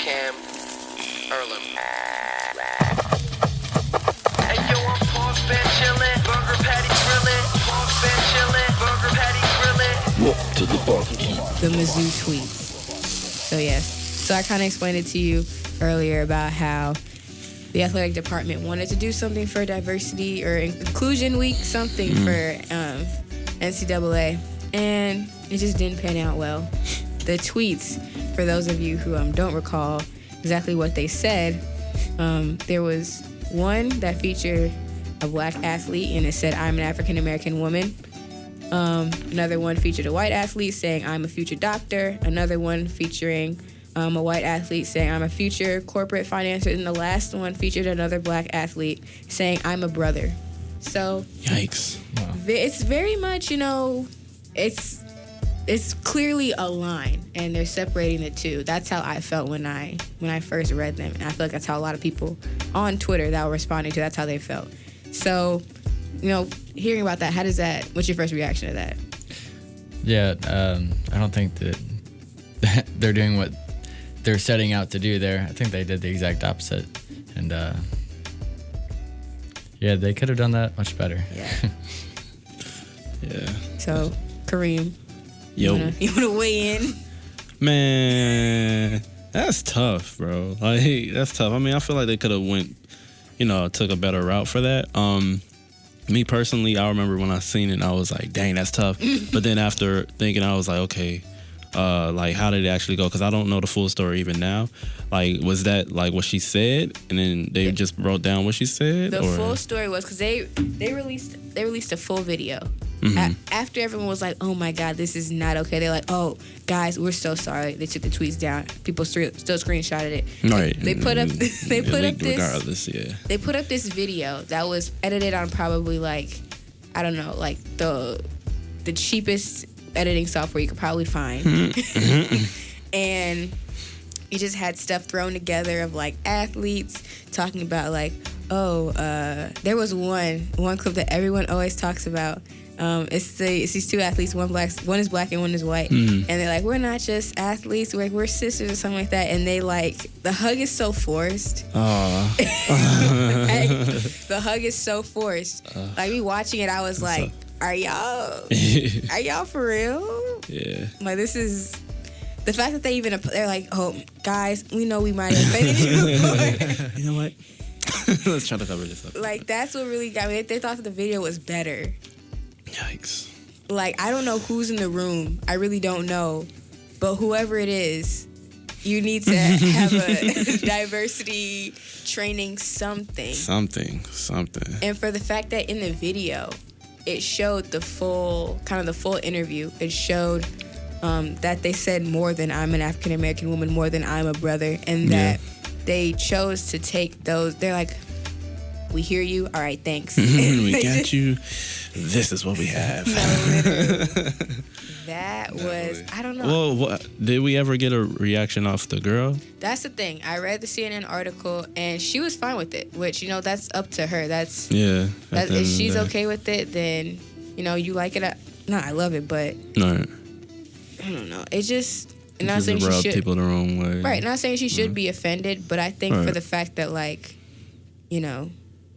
Cam Earlham. Hey yo, I'm Paul's been chillin', burger patty grillin'. Paul's been chillin', burger patty grillin'. Welcome to the barbecue. The Mizzou tweets. So yes. So I kind of explained it to you earlier about how the athletic department wanted to do something for diversity or inclusion week, something for NCAA, and it just didn't pan out well. The tweets, for those of you who don't recall exactly what they said, there was one that featured a black athlete and it said, "I'm an African American woman." Another one featured a white athlete saying, "I'm a future doctor." Another one featuring a white athlete saying, "I'm a future corporate financer." And the last one featured another black athlete saying, "I'm a brother." So, yikes! Wow. It's very much, it's clearly a line, and they're separating the two. That's how I felt when I first read them, and I feel like that's how a lot of people on Twitter that were responding to, that's how they felt. So, hearing about that, what's your first reaction to that? Yeah, I don't think that they're doing what they're setting out to do there. I think they did the exact opposite, and they could have done that much better. Yeah. Yeah. So, Kareem, yo, you wanna weigh in? Man, that's tough, bro. Like, that's tough. I mean, I feel like they could have took a better route for that. Me personally, I remember when I seen it, I was like, dang, that's tough. But then after thinking, I was like, okay, like, how did it actually go? Because I don't know the full story even now. Like, was that like what she said, and then they just wrote down what she said? The full story was because they released a full video. Mm-hmm. After everyone was like, "Oh my God, this is not okay," they're like, "Oh, guys, we're so sorry." They took the tweets down. People still screenshotted it. Right. They put up this. Regardless, yeah. They put up this video that was edited on probably like the cheapest editing software you could probably find, and it just had stuff thrown together of like athletes talking about like, there was one clip that everyone always talks about. It's these two athletes, one is black and one is white, and they're like, "We're not just athletes, we're sisters," or something like that. And they the hug is so forced. The hug is so forced. Like, me watching it, I was like, "Are y'all for real?" Yeah. Like, this is the fact that they're like, "Oh, guys, we know we might have offended you before." You know what? Let's try to cover this up. Like, that's what really got me. They thought that the video was better. Yikes. Like, I don't know who's in the room. I really don't know. But whoever it is, you need to have a diversity training something. Something. And for the fact that in the video, it showed the full interview. It showed that they said more than "I'm an African American woman," more than "I'm a brother," and that they chose to take those. They're like, "We hear you. All right, thanks." We got you. This is what we have. No, literally. That was, I don't know. Well, did we ever get a reaction off the girl? That's the thing. I read the CNN article, and she was fine with it, which, that's up to her. If she's okay with it, then, you like it. I love it, but no. I don't know. It just, not saying she should. People the wrong way. Right, not saying she should be offended, but I think for the fact that,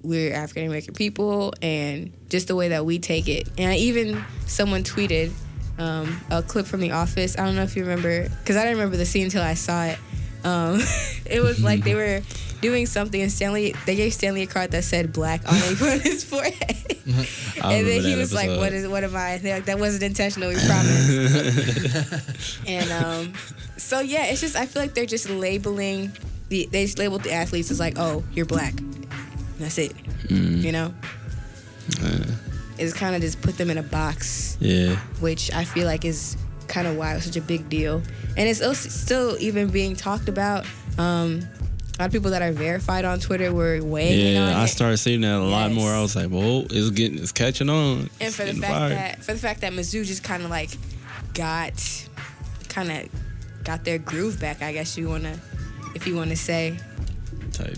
we're African American people, and just the way that we take it. And someone tweeted a clip from The Office. I don't know if you remember, because I didn't remember the scene until I saw it. It was like they were doing something, and they gave Stanley a card that said "black" on his forehead. And then he was like, "What am I?" And they're like, "That wasn't intentional, we promise." And so yeah, it's just, I feel like they're just labeling they just labeled the athletes as like, "Oh, you're black." That's it. It's kind of just put them in a box. Yeah. Which I feel like is kind of why it was such a big deal. And it's still even being talked about. A lot of people that are verified on Twitter were weighing in on it. I started seeing that a lot more. I was like, "Whoa, it's catching on." And for the fact that Mizzou just kind of like got their groove back, I guess if you wanna say. Type.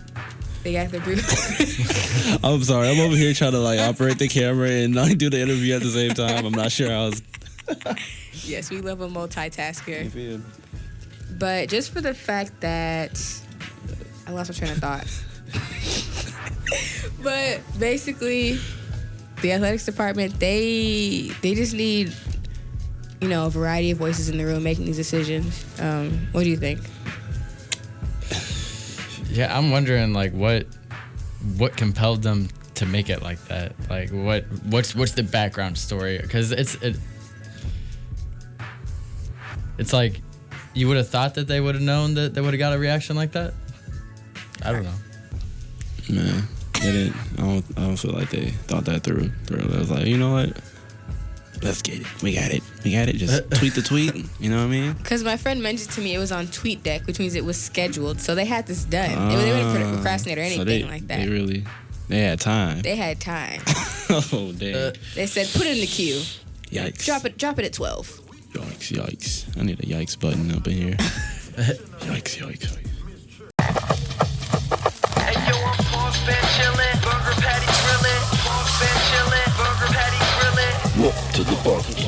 They got their groove. I'm sorry. I'm over here trying to operate the camera and do the interview at the same time. I'm not sure I was. Yes, we love a multitasker. But just for the fact that I lost my train of thought. But basically, the athletics department, they just need, a variety of voices in the room making these decisions. What do you think? Yeah, I'm wondering like what compelled them to make it like that. Like what's the background story? Because it's like you would have thought that they would have known that they would have got a reaction like that. I don't know. Man, they didn't. I don't feel like they thought that through. They was like, you know what? Let's get it. We got it. Just tweet the tweet. You know what I mean? Because my friend mentioned to me it was on TweetDeck, which means it was scheduled. So they had this done. They wouldn't procrastinate or anything like that. They had time. They had time. Oh, damn. They said, put it in the queue. Yikes. Drop it at 12. Yikes. I need a yikes button up in here. Yikes. Hey yo, I'm Pause Been Chillin', Burger Patty Grillin', Pause Been Chillin', Burger Patty Grillin'. Welcome to the barbecue.